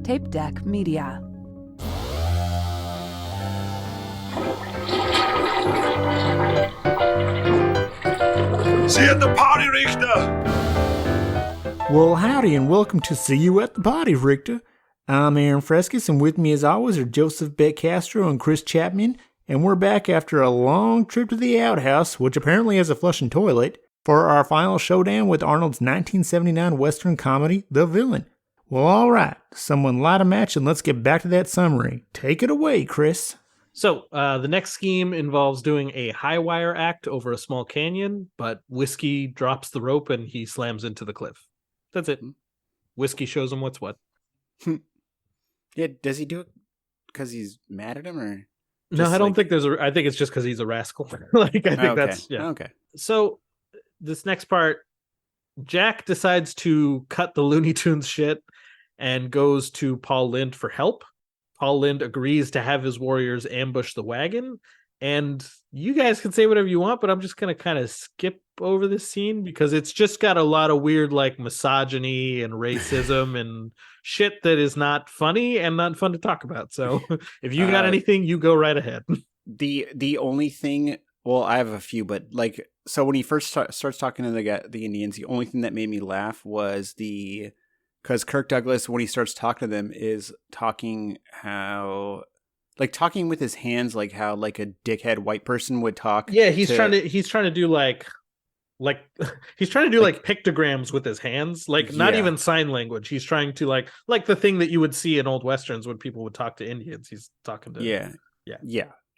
Tape Deck Media. See you at the party, Richter! Well, howdy, and welcome to See You at the Party, Richter. I'm Aaron Frescus, and with me as always are Joseph Beck Castro and Chris Chapman, and we're back after a long trip to the outhouse, which apparently has a flushing toilet, for our final showdown with Arnold's 1979 Western comedy, The Villain. Well, alright, someone light a match and let's get back to that summary. Take it away, Chris. So, the next scheme involves doing a high wire act over a small canyon, but Whiskey drops the rope and he slams into the cliff. That's it. Whiskey shows him what's what. Yeah, does he do it because he's mad at him, or? No, I don't think I think it's just because he's a rascal. I think that's, yeah. Okay. So, this next part, Jack decides to cut the Looney Tunes shit and goes to Paul Lynde for help. Paul Lynde agrees to have his warriors ambush the wagon, and you guys can say whatever you want, but I'm just going to kind of skip over this scene because it's just got a lot of weird like misogyny and racism and shit that is not funny and not fun to talk about. So if you got anything, you go right ahead. The only thing, well, I have a few, but like, so when he first starts talking to the Indians, the only thing that made me laugh was because Kirk Douglas, when he starts talking to them, is talking talking with his hands, like how like a dickhead white person would talk. Yeah, he's trying to do like he's trying to do like pictograms with his hands, like not even sign language. He's trying to like the thing that you would see in old westerns when people would talk to Indians. He's talking to yeah.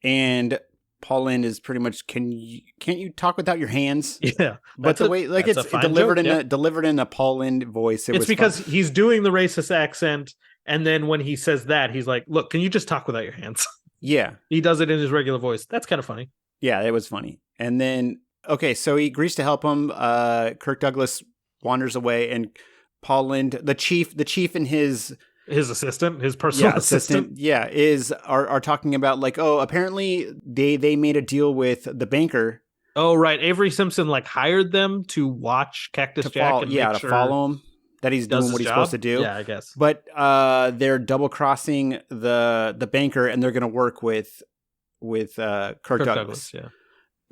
And Paul Lynde is pretty much can't you talk without your hands? Yeah, but the way like it's delivered in a Paul Lynde voice. It's because he's doing the racist accent, and then when he says that, he's like, "Look, can you just talk without your hands?" Yeah, he does it in his regular voice. That's kind of funny. Yeah, it was funny. And then so he agrees to help him. Kirk Douglas wanders away, and Paul Lynde, the chief, and his assistant, his personal assistant, are talking about like, oh, apparently they made a deal with the banker. Oh, right. Avery Simpson like hired them to watch Catcus Jack to follow him, that he's doing what he's supposed to do. Yeah, I guess. But they're double crossing the banker, and they're going to work with Kirk Douglas. Yeah.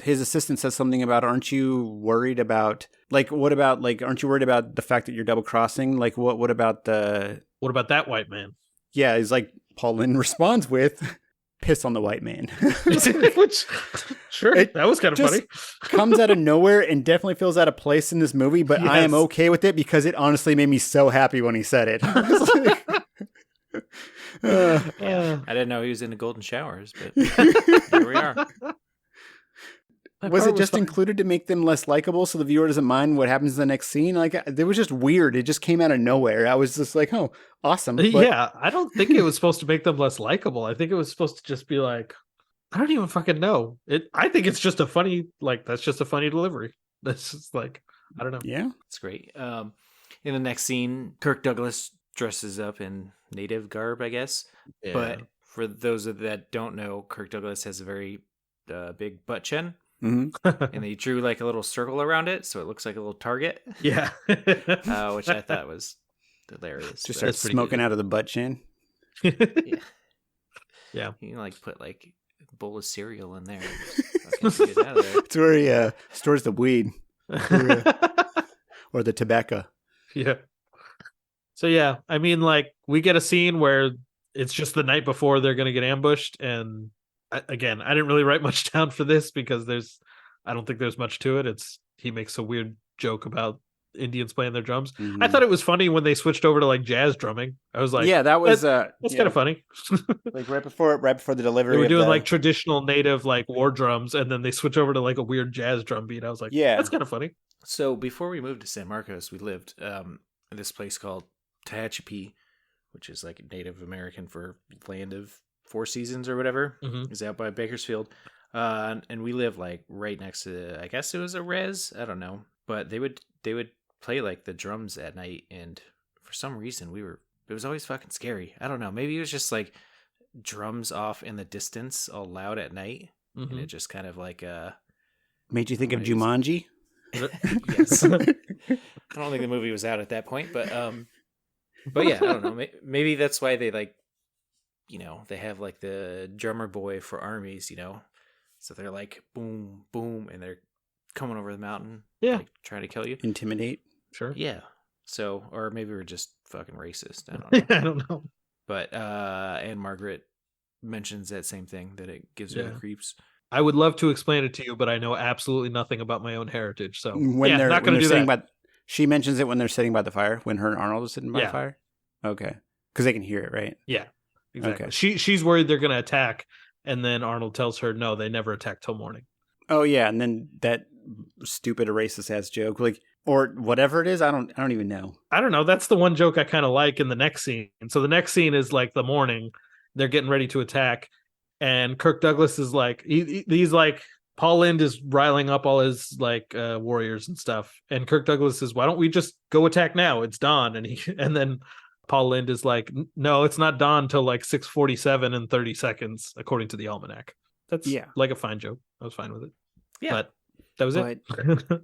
His assistant says something about, aren't you worried about aren't you worried about the fact that you're double crossing? Like what about that white man? Yeah, he's like, Paul Lynde responds with, piss on the white man. Which, sure, that was kind of funny. Comes out of nowhere and definitely feels out of place in this movie, but yes. I am okay with it because it honestly made me so happy when he said it. I didn't know he was into golden showers, but here we are. Was it just included to make them less likable so the viewer doesn't mind what happens in the next scene? Like, it was just weird. It just came out of nowhere. I was just like, oh, awesome. But yeah, I don't think it was supposed to make them less likable. I think it was supposed to just be like, I don't even fucking know. I think it's just a funny, like, that's just a funny delivery. That's just like, I don't know. Yeah. It's great. In the next scene, Kirk Douglas dresses up in native garb, I guess. Yeah. But for those that don't know, Kirk Douglas has a very big butt chin. Mm-hmm. And they drew like a little circle around it, so it looks like a little target. Yeah. Which I thought was hilarious. Just start smoking out of the butt chin. Yeah. Yeah. You can like put like a bowl of cereal in there. Get out of there. It's where he stores the weed. Or the tobacco. Yeah. So yeah, I mean, like, we get a scene where it's just the night before they're going to get ambushed, and again, I didn't really write much down for this because I don't think there's much to it. He makes a weird joke about Indians playing their drums. Mm-hmm. I thought it was funny when they switched over to like jazz drumming. I was like, yeah, that's kind of funny. Like right before the delivery, they were doing like traditional native like war drums, and then they switch over to like a weird jazz drum beat. I was like, yeah, that's kind of funny. So before we moved to San Marcos, we lived in this place called Tehachapi, which is like Native American for land of Four Seasons or whatever. Mm-hmm. Is out by Bakersfield. And we live like right next to, I guess it was a res, I don't know, but they would play like the drums at night, and for some reason it was always fucking scary. I don't know, maybe it was just like drums off in the distance all loud at night. Mm-hmm. And it just kind of like made you think of Jumanji. Yes. I don't think the movie was out at that point, but But yeah, I don't know. Maybe that's why they like, they have like the drummer boy for armies, So they're like boom, boom, and they're coming over the mountain, like, trying to kill you, intimidate. Sure. Yeah. So, or maybe we're just fucking racist. I don't know. I don't know. But Ann-Margret mentions that same thing, that it gives her the creeps. I would love to explain it to you, but I know absolutely nothing about my own heritage. So when they're not going to do that. She mentions it when they're sitting by the fire, when her and Arnold are sitting by the fire. Okay, because they can hear it, right? Yeah, exactly. Okay. She's worried they're going to attack, and then Arnold tells her, no, they never attack till morning. Oh yeah, and then that stupid racist ass joke, like, or whatever it is, I don't even know. I don't know. That's the one joke I kind of like in the next scene. And so the next scene is like the morning. They're getting ready to attack. And Kirk Douglas is like, he's like, Paul Lynde is riling up all his like warriors and stuff. And Kirk Douglas says, why don't we just go attack now? It's dawn. And then Paul Lynde is like, no, it's not dawn till like 6:47 and 30 seconds, according to the almanac. That's like a fine joke. I was fine with it. Yeah. But that was it.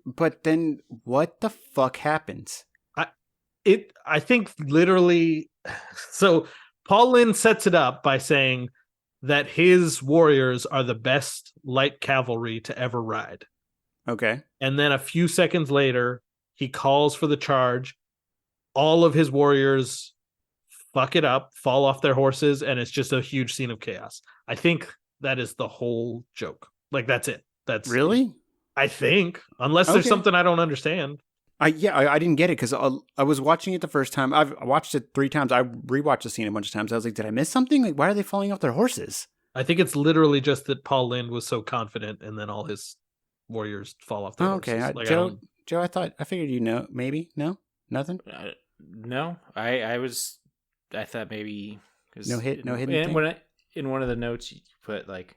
But then what the fuck happens? I think literally, so Paul Lynde sets it up by saying that his warriors are the best light cavalry to ever ride. Okay. And then a few seconds later, he calls for the charge. All of his warriors fuck it up, fall off their horses, and it's just a huge scene of chaos. I think that is the whole joke. Like, that's it. That's really? I think, unless there's something I don't understand. I didn't get it because I was watching it the first time. I watched it 3 times. I rewatched the scene a bunch of times. I was like, did I miss something? Like, why are they falling off their horses? I think it's literally just that Paul Lynde was so confident, and then all his warriors fall off their horses. Okay, Like, Joe, I figured maybe nothing. No, I thought maybe no hidden. In one of the notes you put like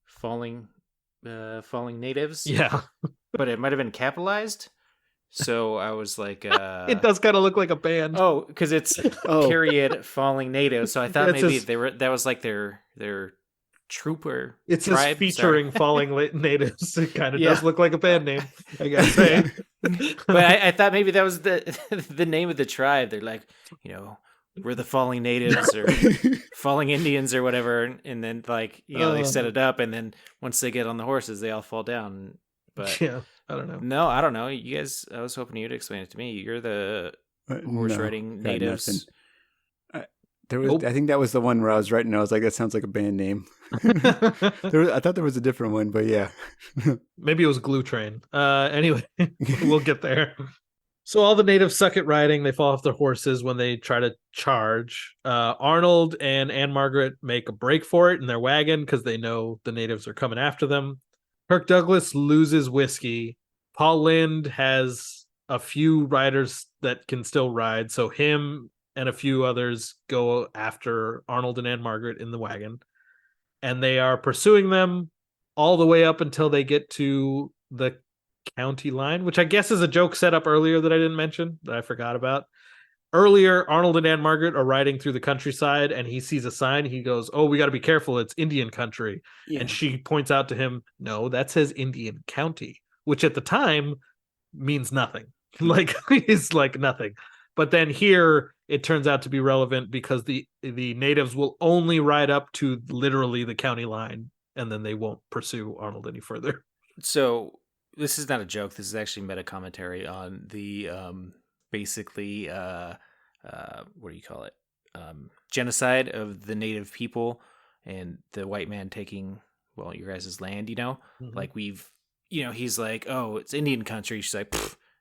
falling natives. Yeah, but it might have been capitalized. So I was like, it does kind of look like a band. Oh, because it's period falling natives. So I thought maybe that was like their trooper. It's just featuring falling natives. It kind of does look like a band name, I gotta say. But I thought maybe that was the name of the tribe. They're like, we're the falling natives or falling Indians or whatever, and then like they set it up, and then once they get on the horses, they all fall down. But yeah, I don't know. No, I don't know. You guys, I was hoping you'd explain it to me. You're the horse riding natives. I think that was the one where I was writing. I was like, that sounds like a band name. I thought there was a different one, but yeah. Maybe it was Glue Train. Anyway, we'll get there. So all the natives suck at riding. They fall off their horses when they try to charge. Arnold and Ann-Margret make a break for it in their wagon because they know the natives are coming after them. Kirk Douglas loses whiskey. Paul Lynde has a few riders that can still ride. So him and a few others go after Arnold and Ann-Margret in the wagon. And they are pursuing them all the way up until they get to the county line, which I guess is a joke set up earlier that I didn't mention, that I forgot about. Earlier, Arnold and Ann-Margret are riding through the countryside, and he sees a sign. He goes, oh, we got to be careful. It's Indian country. Yeah. And she points out to him, no, that says Indian County, which at the time means nothing. Like, it's like nothing. But then here, it turns out to be relevant because the natives will only ride up to literally the county line, and then they won't pursue Arnold any further. So this is not a joke. This is actually meta commentary on the basically what do you call it, genocide of the native people and the white man taking your guys' land. Like he's like, oh, it's Indian country. She's like,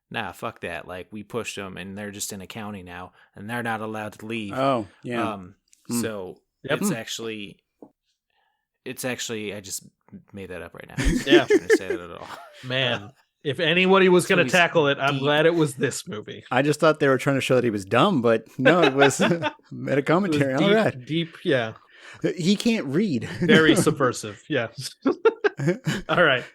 nah, fuck that. Like, we pushed them and they're just in a county now and they're not allowed to leave. Oh yeah. So it's actually I just made that up right now. Yeah. I'm trying to say that at all. Man, if anybody was going to tackle it, I'm glad it was this movie. I just thought they were trying to show that he was dumb, but no, it was meta commentary. Deep, all right. Deep, yeah. He can't read. Very subversive, yeah. All right.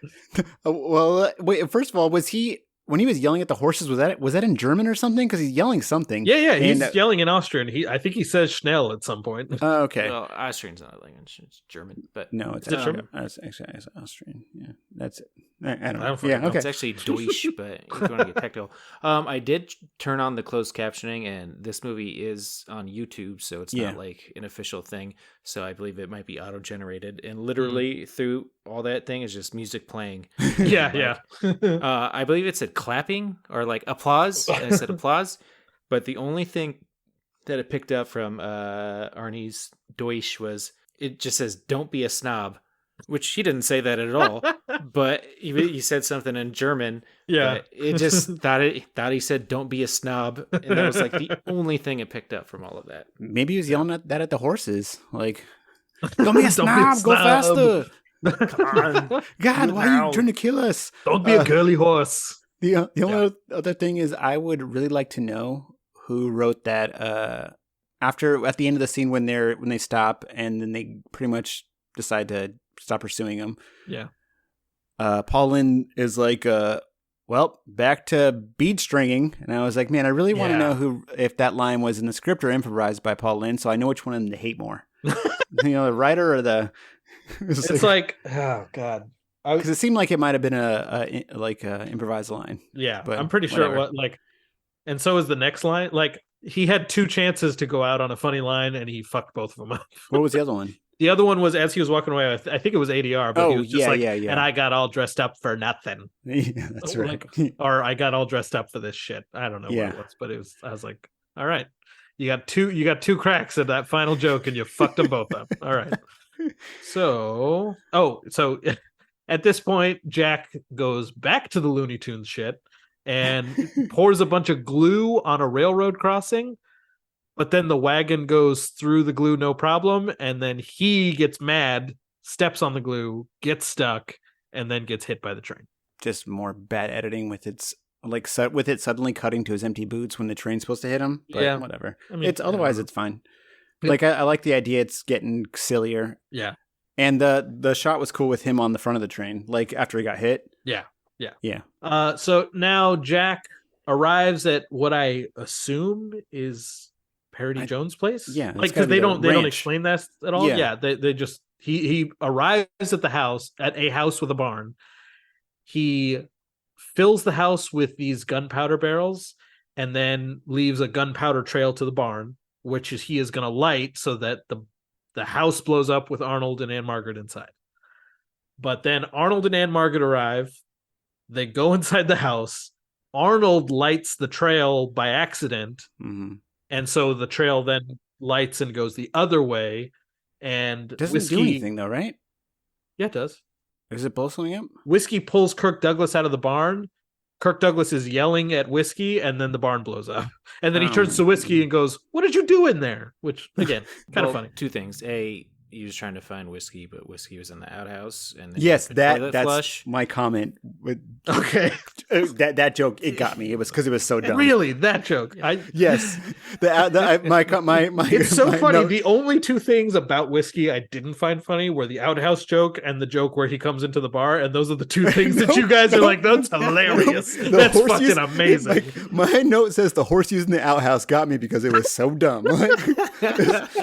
Well, wait, first of all, when he was yelling at the horses, was that in German or something? Because he's yelling something. Yeah, he's yelling in Austrian. I think he says Schnell at some point. Oh, okay. Well, Austrian's not a language; it's German. But no, it's German. It's Austrian. Yeah, that's it. I don't know. fucking Yeah, know. okay. It's actually Deutsch, but if you want to get technical. I did turn on the closed captioning, and this movie is on YouTube, so it's not like an official thing. So I believe it might be auto-generated, and literally through all that thing is just music playing. Yeah. I believe it said clapping or like applause, and it said applause, but the only thing that it picked up from Arnie's Deutsch was it just says "Don't be a snob." Which he didn't say that at all, but he said something in German. Yeah, but it just thought he said "Don't be a snob," and that was like the only thing it picked up from all of that. Maybe he was yelling at that at the horses, like, "Don't be a snob, go faster! Come on, God, why are you trying to kill us? Don't be a girly horse." The only other thing is, I would really like to know who wrote that. At the end of the scene when they stop and then they pretty much decide to stop pursuing him. Yeah. Paul Lynde is like, well, back to bead stringing. And I was like, man, I really want to know if that line was in the script or improvised by Paul Lynde, so I know which one of them to hate more. The writer or the... It's like, oh, God. Because it seemed like it might have been a improvised line. Yeah, but I'm pretty sure it was like... And so is the next line. Like, he had 2 chances to go out on a funny line, and he fucked both of them up. What was the other one? The other one was as he was walking away. I think it was ADR, but he was just and I got all dressed up for nothing. Yeah, that's right. Or I got all dressed up for this shit. I don't know what it was, but I was like, all right, you got two cracks at that final joke, and you fucked them both up. All right. So at this point, Jack goes back to the Looney Tunes shit and pours a bunch of glue on a railroad crossing. But then the wagon goes through the glue, no problem. And then he gets mad, steps on the glue, gets stuck, and then gets hit by the train. Just more bad editing with it suddenly cutting to his empty boots when the train's supposed to hit him. But whatever. I mean, it's fine. Like I like the idea. It's getting sillier. Yeah. And the shot was cool with him on the front of the train, like after he got hit. Yeah. So now Jack arrives at what I assume is Parody Jones' place. Yeah, like because they don't explain that at all. Yeah, they just he arrives at a house with a barn. He fills the house with these gunpowder barrels and then leaves a gunpowder trail to the barn, which he is going to light so that the house blows up with Arnold and Ann-Margret inside. But then Arnold and Ann-Margret arrive. They go inside the house. Arnold lights the trail by accident. Mm-hmm. And so the trail then lights and goes the other way. And doesn't do anything though, right? Yeah, it does. Does it blow something up? Whiskey pulls Kirk Douglas out of the barn. Kirk Douglas is yelling at Whiskey, and then the barn blows up. And then he turns to Whiskey and goes, "What did you do in there?" Which, again, kind of funny. 2 things. A, he was trying to find Whiskey, but Whiskey was in the outhouse. And yes, that's flush. my comment. Okay. that joke, it got me. It was because it was so dumb. Really, that joke. Yes. It's so funny. Note. The only 2 things about Whiskey I didn't find funny were the outhouse joke and the joke where he comes into the bar. And those are the 2 things that you guys are like, that's hilarious. That's fucking amazing. Like, my note says the horse using the outhouse got me because it was so dumb. Like,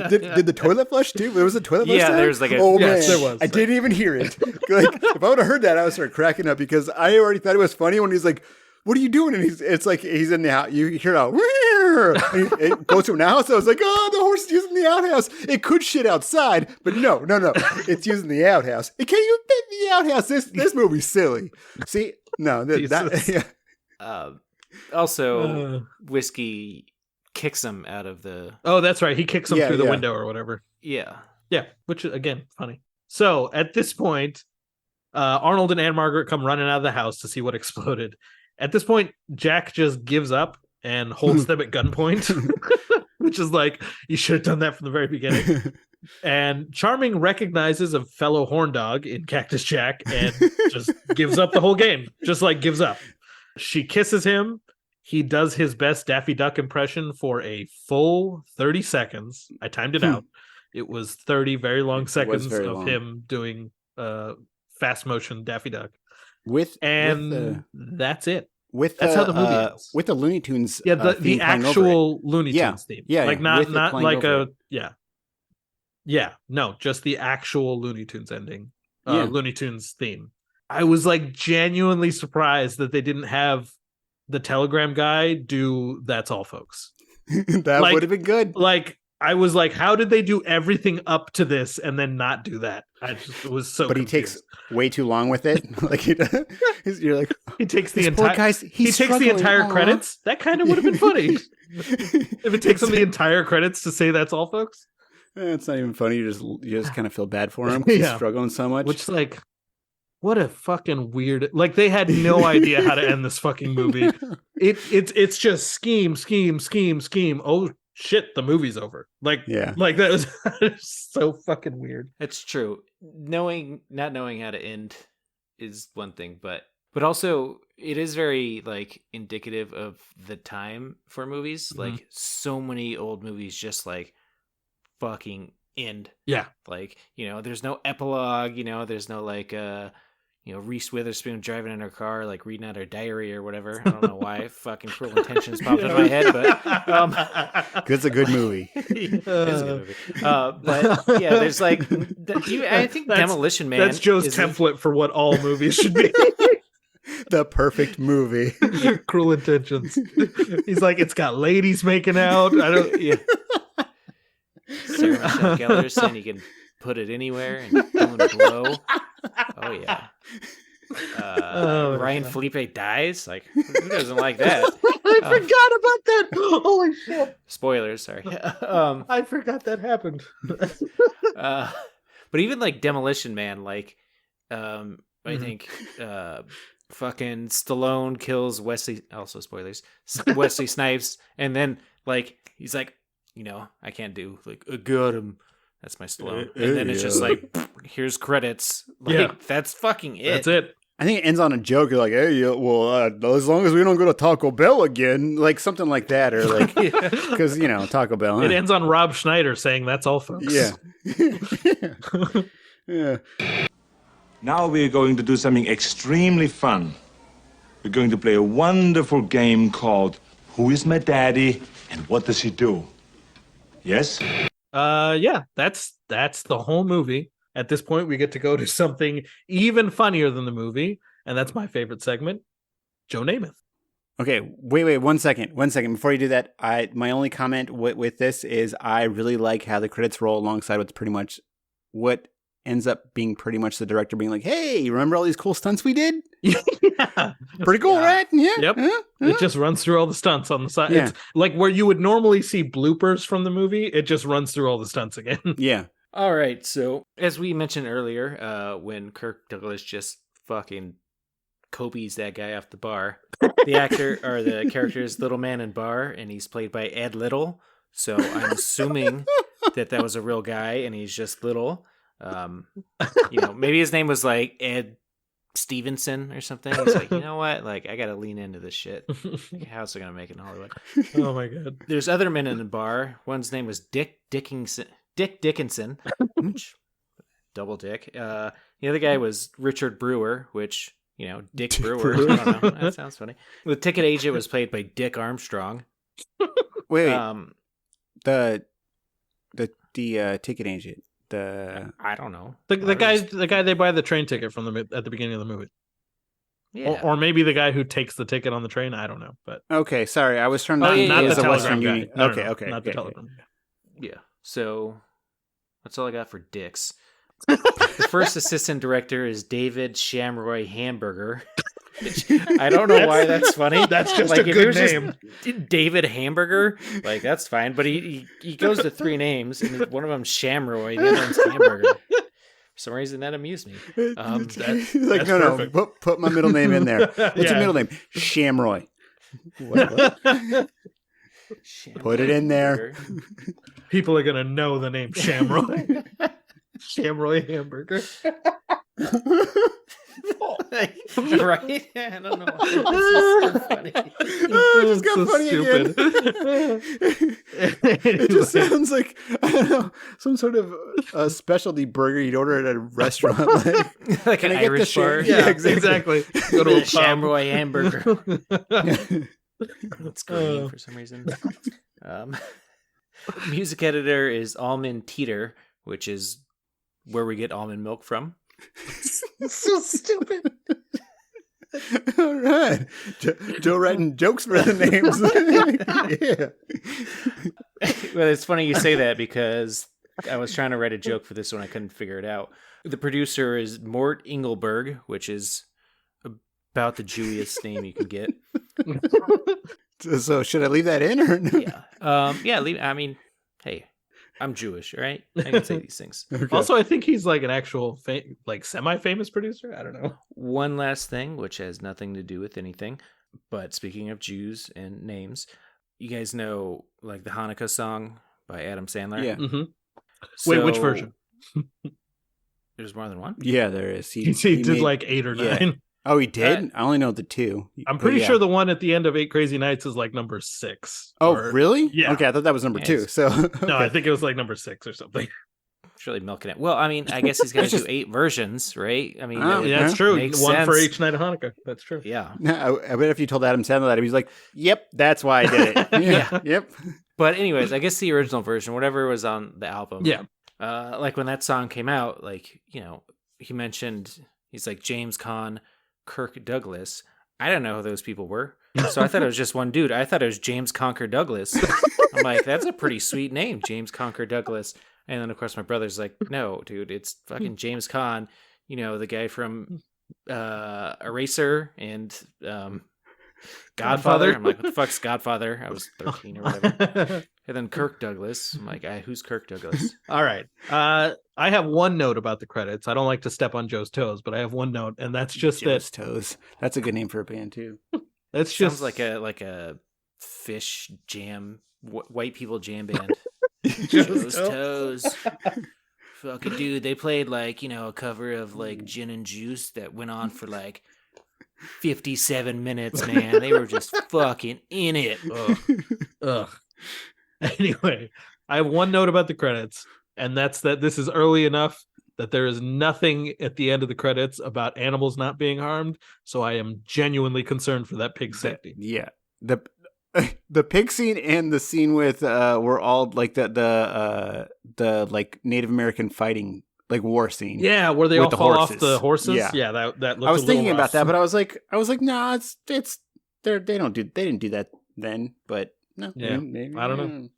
did the toilet flush too? There was a toilet flush. Yeah, there's like a... Oh, yes, man. there was. I didn't even hear it. Like, if I would have heard that, I would start cracking up because I already thought it was funny when he's like, "What are you doing?" And it's like he's in the house. You hear out. It goes to an house. I was like, "Oh, the horse is using the outhouse. It could shit outside, but no. It's using the outhouse. It can't even fit in the outhouse. This movie's silly." See, no, Also, Whiskey kicks him out of the... Oh, that's right. He kicks him through the window or whatever. Yeah, which is, again, funny. So at this point, Arnold and Ann-Margret come running out of the house to see what exploded. At this point, Jack just gives up and holds them at gunpoint, which is like, you should have done that from the very beginning. And Charming recognizes a fellow horn dog in Cactus Jack and just gives up the whole game. Just like gives up. She kisses him. He does his best Daffy Duck impression for a full 30 seconds. I timed it out. It was 30 very long seconds of him doing fast motion Daffy Duck. That's it. That's how the movie ends. With the Looney Tunes, the actual Looney Tunes theme. Like not like no, just the actual Looney Tunes ending. Looney Tunes theme. I was like genuinely surprised that they didn't have the Telegram guy do That's All, Folks. That would have been good. Like, I was like, how did they do everything up to this and then not do that? It was so. But confused. he takes way too long with it. Like you're like, he takes the poor entire guy's, he takes the entire credits. That kind of would have been funny if it takes him the entire credits to say That's All, Folks. It's not even funny. You just kind of feel bad for him because he's struggling so much. Which, like, what a fucking weird. Like, they had no idea how to end this fucking movie. It's just scheme. Oh shit, the movie's over. Like, like that was so fucking weird. It's true. Not knowing how to end is one thing, but also it is very like indicative of the time for movies. Mm-hmm. Like, so many old movies just like fucking end. Yeah. Like, there's no epilogue, there's no like Reese Witherspoon driving in her car, like reading out her diary or whatever. I don't know why fucking Cruel Intentions popped in my head, but it's a good movie. It's a good movie. But yeah, there's like, I think Demolition Man. That's Joe's template for what all movies should be. The perfect movie. Cruel Intentions. He's like, it's got ladies making out. I don't. Yeah. Sarah Michelle Gellar saying you can put it anywhere and doing blow. Oh yeah. Ryan Felipe dies. Like, who doesn't like that? I forgot about that. Holy shit! Spoilers. Sorry. I forgot that happened. But even like Demolition Man, like, I think fucking Stallone kills Wesley. Also spoilers. Wesley Snipes, and then like he's like, I can't do like a got him. That's my Stallone. And then it's just like, here's credits. Like, that's fucking it. That's it. I think it ends on a joke. You're like, hey, as long as we don't go to Taco Bell again, like something like that, or like, because Taco Bell. Huh? It ends on Rob Schneider saying, "That's all, folks." Yeah. Yeah. Now we're going to do something extremely fun. We're going to play a wonderful game called Who is My Daddy and What Does He Do? Yes? Yeah, that's the whole movie. At this point, we get to go to something even funnier than the movie, and that's my favorite segment, Joe Namath. Okay, wait, 1 second. 1 second. Before you do that, my only comment with this is I really like how the credits roll alongside what's pretty much what ends up being pretty much the director being like, hey, remember all these cool stunts we did? Yeah. Pretty cool, right? Yeah. Yep. It just runs through all the stunts on the side. Yeah. It's like where you would normally see bloopers from the movie, it just runs through all the stunts again. Yeah. All right, so as we mentioned earlier, when Kirk Douglas just fucking Kobe's that guy off the bar, the character is Little Man in Bar, and he's played by Ed Little. So I'm assuming that was a real guy, and he's just little. Maybe his name was like Ed Stevenson or something. He's like, you know what? Like, I gotta lean into this shit. Like, how's it gonna make it in Hollywood? Oh my god. There's other men in the bar. One's name was Dick Dickinson, which, double Dick. The other guy was Richard Brewer, which, Dick Brewer. I don't know. That sounds funny. The ticket agent was played by Dick Armstrong. Wait. The ticket agent. I don't know. The guy they buy the train ticket from at the beginning of the movie. Yeah. Or maybe the guy who takes the ticket on the train. I don't know. But okay, sorry, I was trying to not use the a Western Telegram Union. guy. No, Okay, not the Telegram. Yeah. So that's all I got for dicks. The first assistant director is David Shamroy Hamburger. I don't know why that's funny. That's just like, a good name. David Hamburger, like, that's fine. But he goes to three names, and one of them's Shamroy, the other one's Hamburger. For some reason, that amused me. Like, no, put my middle name in there. What's your middle name? Shamroy. What? Put it in there. People are gonna know the name Shamroy. Shamroy Hamburger. Right? I don't know. It's so funny. Oh, it just got so funny stupid. Again. It just sounds like, I don't know, some sort of specialty burger you'd order at a restaurant. Like an Irish bar. Yeah, exactly. Go to a Shamroy Hamburger. That's green for some reason. Music editor is Almond Teeter, which is where we get almond milk from. So stupid. All right. Joe writing jokes for the names. Yeah. Well, it's funny you say that because I was trying to write a joke for this one. I couldn't figure it out. The producer is Mort Engelberg, which is about the Jewiest name you can get. So should I leave that in or no? Yeah. I mean, hey, I'm Jewish, right? I can say these things. Okay. Also, I think he's like an actual semi-famous producer. I don't know. One last thing, which has nothing to do with anything, but speaking of Jews and names, you guys know like the Hanukkah song by Adam Sandler? Yeah. Mm-hmm. Wait, which version? There's more than one? Yeah, there is. He did made, like 8 or 9. Yeah. Oh, he did? I only know the 2. I'm pretty sure the one at the end of 8 Crazy Nights is like number 6. Oh, really? Yeah. Okay, I thought that was number 2. So okay. No, I think it was like number 6 or something. It's really milking it. Well, I mean, I guess he's got to do 8 versions, right? I mean, yeah, that's true. One sense. for each night of Hanukkah. That's true. Yeah. I bet if you told Adam Sandler that, he was like, "Yep, that's why I did it." Yeah. Yep. But anyways, I guess the original version, whatever was on the album. Yeah. Like when that song came out, like, you know, he mentioned, he's like James Caan, Kirk Douglas. I don't know who those people were. So I thought it was just one dude. I thought it was James Conquer Douglas. I'm like, that's a pretty sweet name, James Conquer Douglas. And then, of course, my brother's like, no, dude, it's fucking James Caan. You know, the guy from Eraser and Godfather. I'm like, what the fuck's Godfather? I was 13 or whatever. And then Kirk Douglas. I'm like, who's Kirk Douglas? All right. I have one note about the credits. I don't like to step on Joe's toes, but I have one note, and that's just Joe's Toes. That's a good name for a band too. That's just sounds like a fish jam, white people jam band. Joe's Toes. Fucking dude, they played like, you know, a cover of like Gin and Juice that went on for like 57 minutes, man. They were just fucking in it. Ugh. Anyway, I have one note about the credits, and that's that this is early enough that there is nothing at the end of the credits about animals not being harmed, so I am genuinely concerned for that pig's safety. Yeah. The pig scene and the scene with were all like the like Native American fighting like war scene. Yeah, where they all the fall horses. off the horses. Yeah, that looked I was a little thinking about rough. that, but I was like, nah, they didn't do that then, but no. Yeah, maybe, I don't know.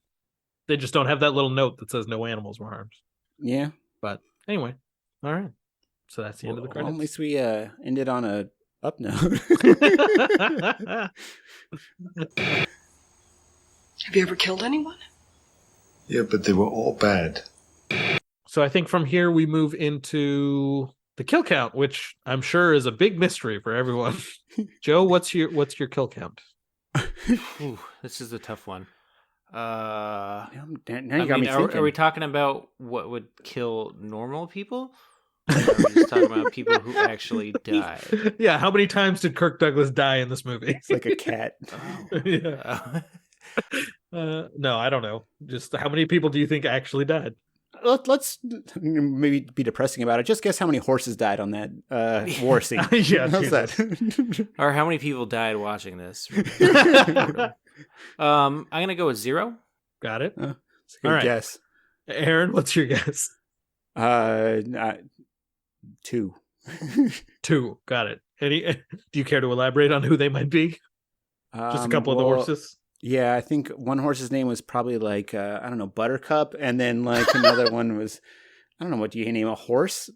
They just don't have that little note that says no animals were harmed. Yeah. But anyway, all right. So that's the end of the Well, credits. at least we ended on a up note. Have you ever killed anyone? Yeah, but they were all bad. So I think from here we move into the kill count, which I'm sure is a big mystery for everyone. Joe, what's your kill count? Ooh, this is a tough one. Now you got me are we talking about what would kill normal people? Or are we just talking about people who actually die? Yeah, how many times did Kirk Douglas die in this movie? It's like a cat. Yeah. No, I don't know. Just how many people do you think actually died? Let's maybe be depressing about it. Just guess how many horses died on that war scene. Yeah, how's that? Or how many people died watching this? I'm gonna go with 0. Got it. That's a good All right. guess. Aaron, what's your guess? 2. 2. Got it. Do you care to elaborate on who they might be? Just a couple of the horses. Yeah, I think one horse's name was probably like I don't know, Buttercup, and then like another one was I don't know, what do you name a horse?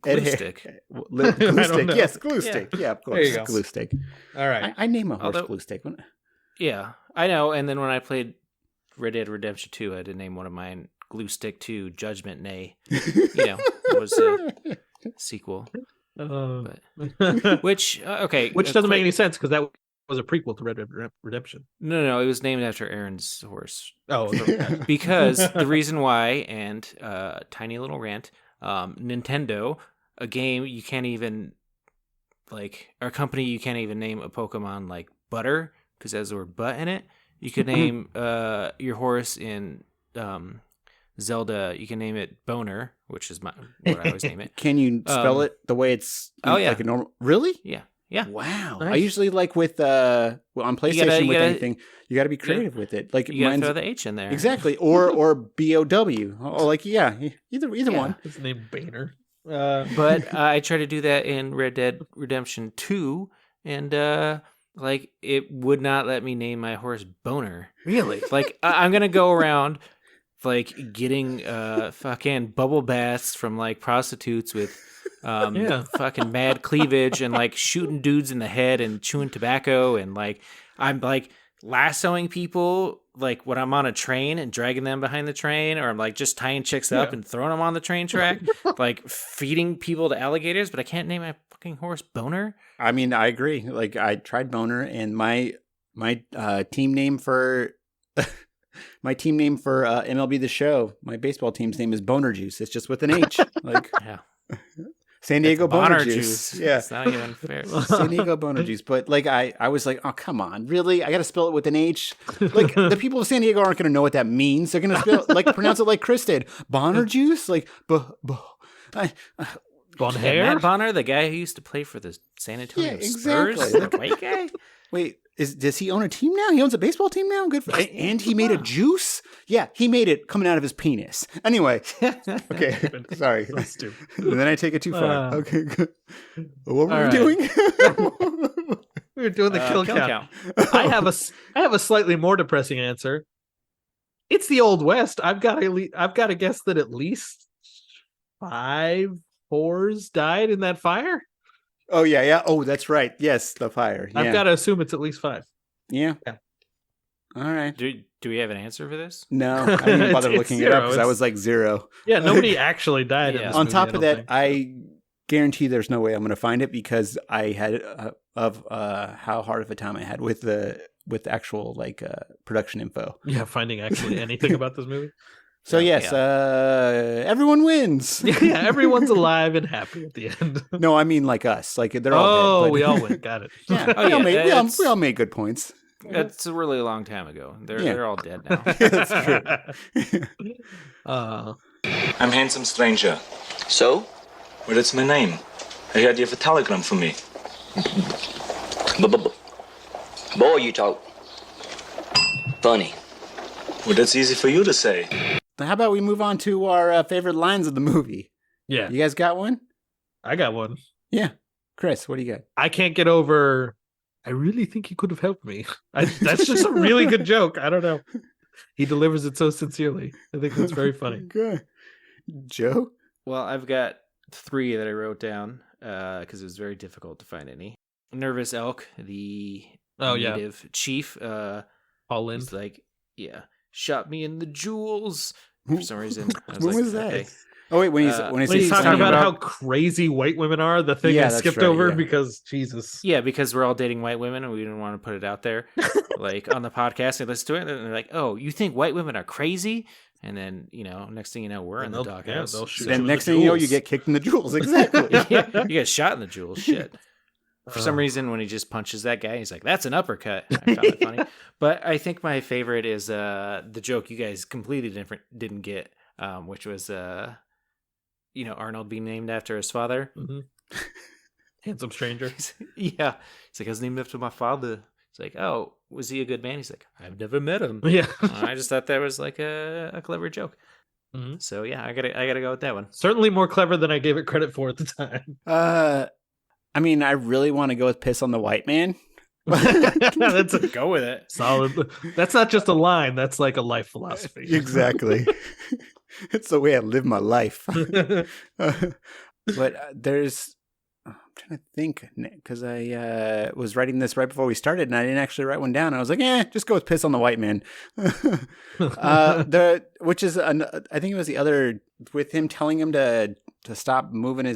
Glue stick. Glue stick. know. Yes, glue stick. Yeah, of course, There you go. glue stick. All right. I name a horse Although- glue stick. Yeah, I know. And then when I played Red Dead Redemption 2, I did name one of mine Glue Stick 2 Judgment Nay. You know, it was a sequel. Which doesn't make any sense because that was a prequel to Red Dead Redemption. No, it was named after Aaron's horse. Oh, Because the reason why, and tiny little rant, Nintendo, a game you can't even, like, our company, you can't even name a Pokemon like Butter, because it has the word butt in it. You could name your horse in Zelda, you can name it Boner, which is what I always name it. Can you spell it the way it's like a normal? Really? Yeah. Wow. Nice. I usually like with on PlayStation with anything, you got to be creative with it. Like You gotta mine's throw the H in there. exactly, or BOW. Oh, like either one. His name Boehner. But I tried to do that in Red Dead Redemption 2, and like it would not let me name my horse Boner. Really? Like I'm gonna go around like getting fucking bubble baths from like prostitutes with fucking mad cleavage and like shooting dudes in the head and chewing tobacco, and like I'm like lassoing people like when I'm on a train and dragging them behind the train, or I'm like just tying chicks up and throwing them on the train track, like feeding people to alligators, but I can't name my fucking horse Boner. I mean, I agree. Like I tried Boner, and my team name for MLB The Show, my baseball team's name is Boner Juice. It's just with an H. Like San Diego Boner Juice. Yeah. It's not even fair. San Diego Boner Juice. But like I was like, oh come on, really? I gotta spell it with an H. Like the people of San Diego aren't gonna know what that means. They're gonna pronounce it like Chris did. Bonner Juice? Like Bonhair? Matt Bonner, the guy who used to play for the San Antonio Spurs, the white guy. Wait, does he own a team now? He owns a baseball team now? Good for and he made a juice? Yeah, he made it coming out of his penis. Anyway. Okay. Sorry. So stupid. And then I take it too far. Okay, good. What were we right. doing? We were doing the kill count. I have a slightly more depressing answer. It's the Old West. I've got to guess that at least 5 whores died in that fire. Oh yeah. Oh, that's right. Yes, the fire. Yeah. I've got to assume it's at least 5. Yeah. All right. Do we have an answer for this? No, I didn't bother looking it up because I was like 0. Yeah, nobody actually died. In this On movie, top of that, think. I guarantee there's no way I'm going to find it because I had how hard of a time I had with actual like production info. Yeah, finding actually anything about this movie. So yes, everyone wins. Yeah, everyone's alive and happy at the end. No, I mean like us. Like they're all dead. But... we all win. Got it. Yeah, we all made good points. That's a really long time ago. They're all dead now. That's true. I'm handsome stranger. So? Well, that's my name. I heard you have a telegram for me. Boy, you talk funny. Well, that's easy for you to say. How about we move on to our favorite lines of the movie? Yeah. You guys got one? I got one. Yeah. Chris, what do you got? I can't get over, I really think he could have helped me. That's just a really good joke. I don't know. He delivers it so sincerely. I think that's very funny. Good. Joe? Well, I've got 3 that I wrote down because it was very difficult to find any. Nervous Elk, the native chief. Paul Lind. He's like, shot me in the jewels. For some reason. When was that? Okay. Oh wait, when he's talking about how crazy white women are, the thing I skipped over because Jesus. Yeah, because we're all dating white women and we didn't want to put it out there, like on the podcast. And let's do it. And they're like, "Oh, you think white women are crazy?" And then next thing you know, we're in the doghouse. Then next thing you know, you get kicked in the jewels. Exactly. You get shot in the jewels. Shit. For some reason, when he just punches that guy, he's like, "That's an uppercut." I found it funny. But I think my favorite is the joke you guys completely didn't get, which was Arnold being named after his father. Mm-hmm. Handsome stranger. Yeah. He's like, I was named after my father. It's like, oh, was he a good man? He's like, I've never met him. Yeah. I just thought that was like a clever joke. Mm-hmm. So yeah, I gotta go with that one. Certainly more clever than I gave it credit for at the time. I mean, I really want to go with piss on the white man. Go with it. Solid. That's not just a line. That's like a life philosophy. Exactly. It's the way I live my life. But I'm trying to think because I was writing this right before we started and I didn't actually write one down. I was like, just go with piss on the white man. Which is, I think it was the other with him telling him to stop moving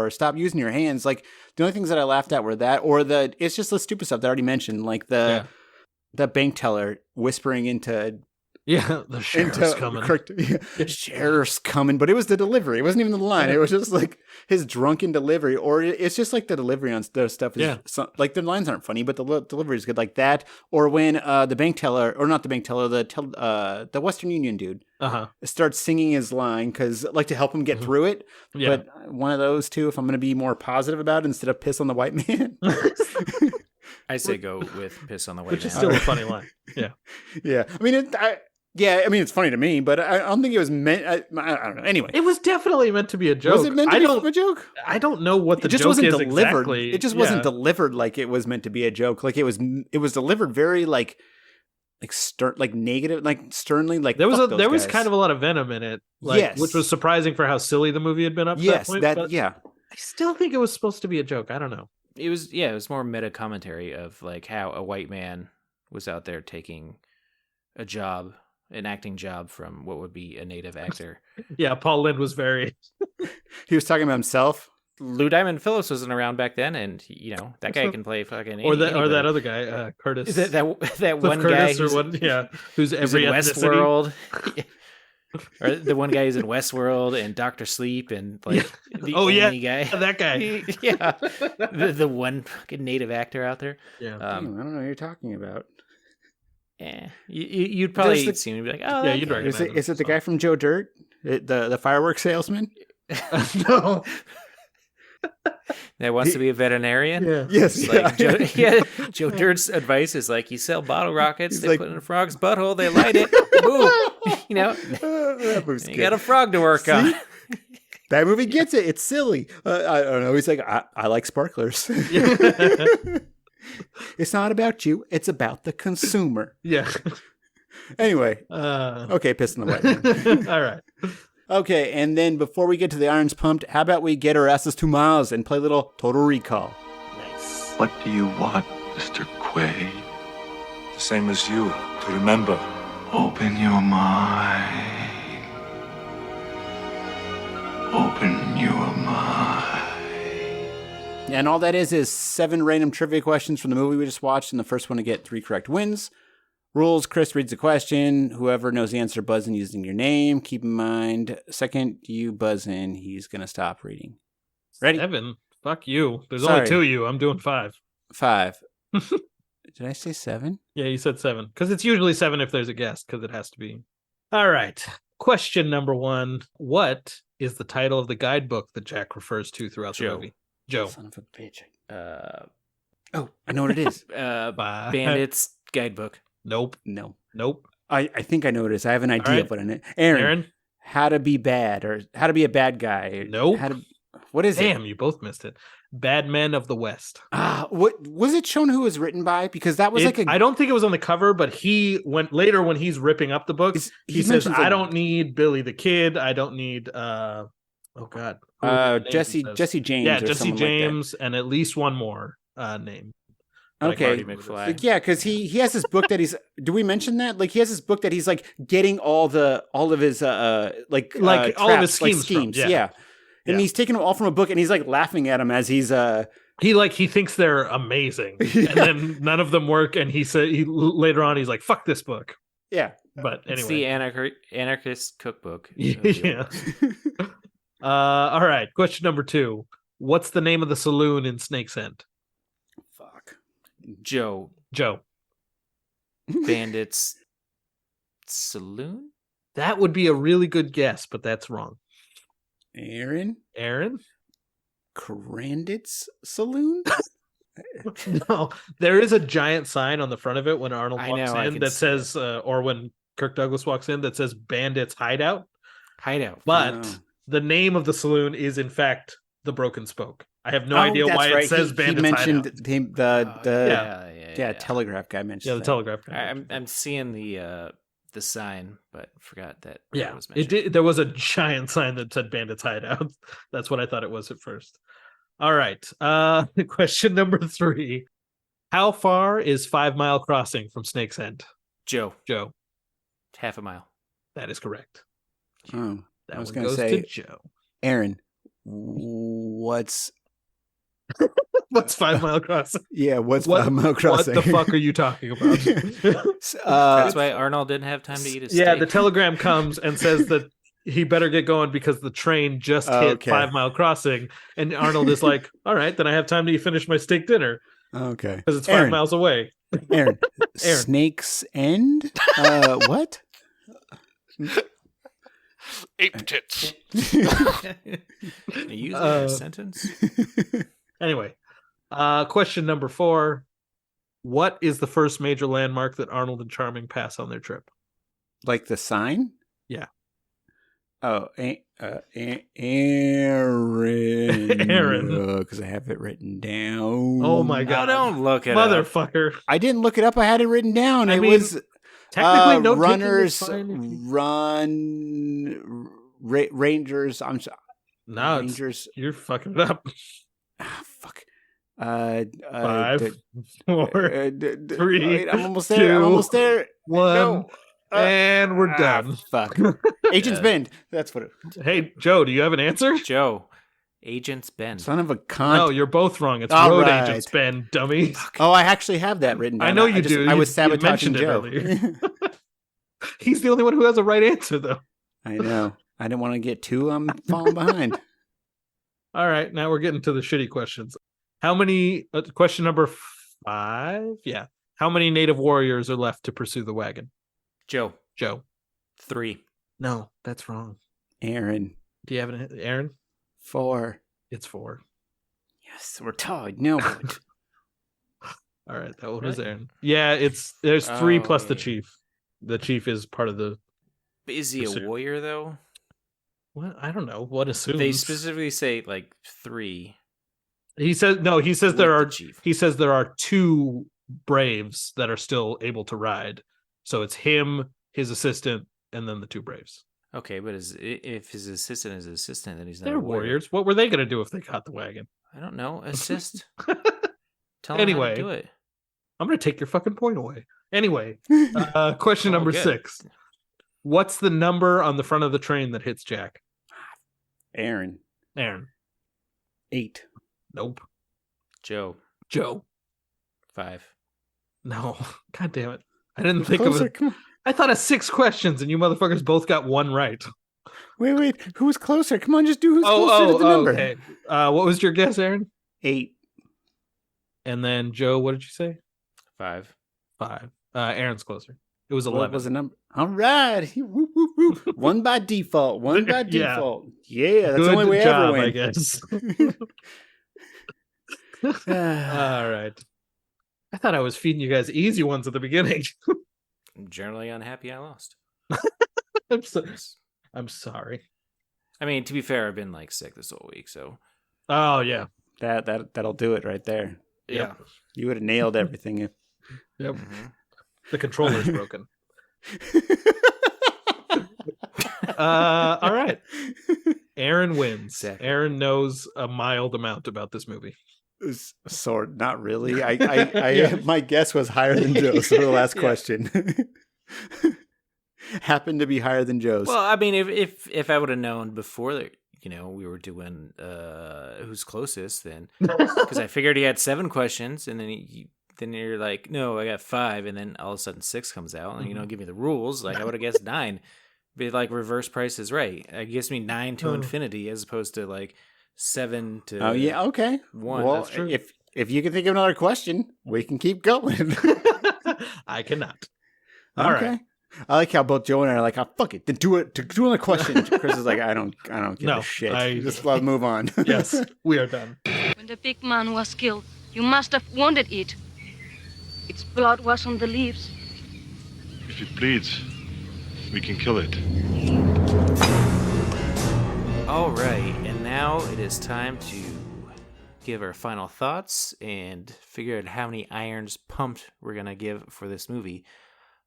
stop using your hands. Like the only things that I laughed at were that, or it's just the stupid stuff that I already mentioned. Like the bank teller whispering into, the sheriff's coming. Sheriff's coming, but it was the delivery. It wasn't even the line. It was just like his drunken delivery, or it's just like the delivery on the stuff is like the lines aren't funny, but the delivery is good, like that. Or when the bank teller, or not the bank teller, the Western Union dude starts singing his line because like to help him get through it. Yeah. But one of those two, if I'm going to be more positive about it, instead of piss on the white man. I say go with piss on the white man. Which is still a funny line. Yeah. Yeah. I mean, Yeah, I mean, it's funny to me, but I don't think it was meant. I don't know. Anyway, It was definitely meant to be a joke. was it meant to be a joke? I don't know what the It just joke wasn't is delivered. exactly. It just wasn't delivered like it was meant to be a joke. Like it was delivered very like stern, like negative, like sternly. Like There was there was kind of a lot of venom in it, which was surprising for how silly the movie had been up to that point. But yeah. I still think it was supposed to be a joke. I don't know. It was more meta commentary of like how a white man was out there taking an acting job from what would be a native actor. Yeah, Paul Lynde was very. He was talking about himself. Lou Diamond Phillips wasn't around back then, and that guy can play fucking or that other guy, Curtis. Is that Cliff one Curtis guy? Who's every in ethnicity. Westworld. Or the one guy who's in Westworld and Doctor Sleep and like the only guy. That guy. Yeah, the one fucking native actor out there. Yeah, I don't know what you're talking about. Yeah, you'd probably see him and be like, oh, yeah, you'd recognize him. Is it the guy from Joe Dirt, the fireworks salesman? No. That wants to be a veterinarian. Yeah. Yes. Like Joe Dirt's advice is like, you sell bottle rockets, they put in a frog's butthole, they light it, boom. That you got a frog to work on. That movie gets it. It's silly. I don't know. He's like, I like sparklers. It's not about you. It's about the consumer. Yeah. Anyway. Okay, piss in the white. All right. Okay, and then before we get to the irons pumped, how about we get our asses to Miles and play a little Total Recall? Nice. What do you want, Mr. Quaid? The same as you, to remember. Open your mind. Open your mind. And all that is 7 random trivia questions from the movie we just watched, and the first one to get 3 correct wins. Rules: Chris reads the question. Whoever knows the answer, buzz in using your name. Keep in mind, second you buzz in, he's going to stop reading. Ready? 7? Fuck you. There's Sorry. only 2 of you. I'm doing 5. 5. Did I say 7? Yeah, you said 7. Because it's usually 7 if there's a guest, because it has to be. All right. Question number 1. What is the title of the guidebook that Jack refers to throughout the movie? Joe. Son of a bitch. I know what it is. Bandits Guidebook. Nope. No. Nope. I think I know what it is. I have an idea right. of what in it. Aaron. How to be bad, or how to be a bad guy. Nope. What is it? Damn, you both missed it. Bad Men of the West. What was it shown who it was written by? Because that was I don't think it was on the cover, but he went later when he's ripping up the books. He says, "I don't need Billy the Kid. I don't need oh god, Jesse James. Yeah, or Jesse James, like and at least one more name. Okay, McFly. Yeah, because he has this book that he's. Do we mention that? Like he has this book that he's like getting all of his all of his schemes. Yeah. And he's taking them all from a book, and he's like laughing at him as he's he thinks they're amazing, and then none of them work. And later on he's like, "Fuck this book." Yeah, but anyway, it's the anarchist cookbook. Yeah. All right. Question number 2. What's the name of the saloon in Snake's End? Fuck. Joe. Bandits Saloon? That would be a really good guess, but that's wrong. Aaron? Crandit's Saloon? No, there is a giant sign on the front of it when Arnold walks in that says, or when Kirk Douglas walks in that says Bandits Hideout. But the name of the saloon is in fact the Broken Spoke. I have no idea why it says Bandits He mentioned Hideout. the Telegraph guy mentioned. Yeah, the Telegraph guy. I'm seeing the sign, but forgot that. Yeah, was there was a giant sign that said Bandits Hideout. That's what I thought it was at first. All right. Question number 3. How far is 5 Mile Crossing from Snake's End? Joe. Half a mile. That is correct. Oh, that I was one going to goes say, to Joe. Aaron, what's 5 Mile Crossing? Yeah, what's 5 Mile Crossing? What the fuck are you talking about? That's why Arnold didn't have time to eat his steak. Yeah, the telegram comes and says that he better get going because the train just hit 5 Mile Crossing. And Arnold is like, all right, then I have time to finish my steak dinner. Okay. Because it's 5 miles away. Aaron. Snake's End? What? 8 tits. Are you using a sentence? Anyway, question number 4. What is the first major landmark that Arnold and Charming pass on their trip? Like the sign? Yeah. Oh, Aaron. Aaron. Because I have it written down. Oh my god! Don't look it motherfucker. I didn't look it up. I had it written down. It was technically no runners Rangers. I'm sorry. No, Rangers. You're fucking it up. Fuck. 5, 4, 3. Wait, I'm almost there. 2, I'm almost there. 1, No. and we're done. Fuck. Agents Bend. That's what it. Hey, Joe, do you have an answer? Joe, Agents Bend. Son of a cunt. No, you're both wrong. It's All Road right. Agents Bend, dummy. Oh, I actually have that written down. I know you do. I was You sabotaging mentioned it Joe. earlier. He's the only one who has a right answer, though. I know. I didn't want to get too falling behind. All right, now we're getting to the shitty questions. How many? Question number 5. Yeah. How many native warriors are left to pursue the wagon? Joe. 3. No, that's wrong. Aaron. Do you have an Aaron? 4. It's 4. Yes, we're tied. No. All right, that one was Aaron. Yeah, there's 3 plus the chief. The chief is part of the. Is he a warrior though? What? I don't know. What assumes They specifically say like 3. He says no. He says there are. Chief. He says there are 2 braves that are still able to ride. So it's him, his assistant, and then the 2 braves. Okay, but if his assistant is an assistant, then he's not. They're a warrior. warriors. What were they going to do if they got the wagon? I don't know. Assist. Tell him Anyway, how to do it. I'm going to take your fucking point away. Anyway, question number good. 6. What's the number on the front of the train that hits Jack? Aaron. 8. Nope. Joe. 5. No. God damn it. I didn't think Closer, of it. come on. I thought of 6 questions and you motherfuckers both got 1 right. Wait. Who was closer? Come on, just do who's closer to the number. Okay. What was your guess, Aaron? 8. And then Joe, what did you say? 5. 5. Aaron's closer. It was 11. What was the number? All right. Whoop, whoop, whoop. 1 by default. 1 by default. Yeah, that's the only way job, ever win. I guess. All right. I thought I was feeding you guys easy ones at the beginning. I'm generally unhappy I lost. I'm sorry. I mean, to be fair, I've been like sick this whole week, so. Oh yeah. That'll do it right there. Yeah. You would have nailed everything if. Yep. Mm-hmm. The controller's broken. All right. Aaron wins. Exactly. Aaron knows a mild amount about this movie. Sort, not really. I my guess was higher than Joe's for the last question. Happened to be higher than Joe's. Well, I mean, if I would have known before that, we were doing who's closest, then because I figured he had 7 questions, and then you're like, no, I got 5, and then all of a sudden 6 comes out, and you don't give me the rules. Like I would have guessed 9, but like reverse Price is Right. It gives me 9 to infinity as opposed to like 7 to. Oh yeah, okay. 1. Well, That's true. if you can think of another question, we can keep going. I cannot. All right. I like how both Joe and I are like, "Oh, fuck it, then do it. Do another question." Chris is like, "I don't give a shit. Just move on." Yes, we are done. When the big man was killed, you must have wanted it. Its blood was on the leaves. If it bleeds, we can kill it. All right, and now it is time to give our final thoughts and figure out how many irons pumped we're gonna give for this movie.